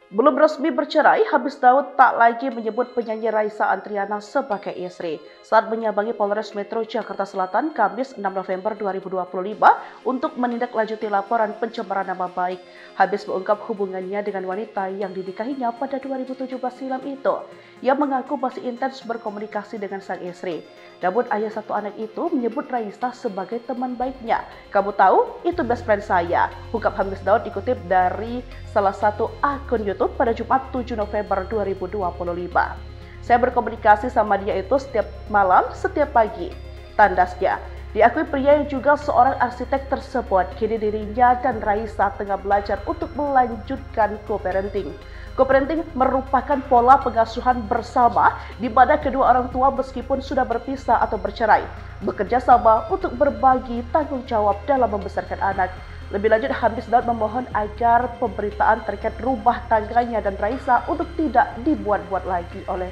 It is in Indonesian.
Belum resmi bercerai, Habis Daud tak lagi menyebut penyanyi Raisa Andriana sebagai istri. Saat menyambangi Polres Metro Jakarta Selatan, Kamis 6 November 2025 untuk menindaklanjuti laporan pencemaran nama baik. Habis mengungkap hubungannya dengan wanita yang dinikahinya pada 2017 silam itu. Ia mengaku masih intens berkomunikasi dengan sang istri. Namun ayah satu anak itu menyebut Raisa sebagai teman baiknya. "Kamu tahu, itu best friend saya," ungkap Habis Daud dikutip dari salah satu akun YouTube pada Jumat 7 November 2025. "Saya berkomunikasi sama dia itu setiap malam, setiap pagi," tandasnya. Diakui pria yang juga seorang arsitek tersebut, kini dirinya dan Raisa tengah belajar untuk melanjutkan co-parenting. Co-parenting merupakan pola pengasuhan bersama di mana kedua orang tua meskipun sudah berpisah atau bercerai, bekerja sama untuk berbagi tanggung jawab dalam membesarkan anak. Lebih lanjut, Habis Daud memohon agar pemberitaan terkait rumah tangganya dan Raisa untuk tidak dibuat-buat lagi oleh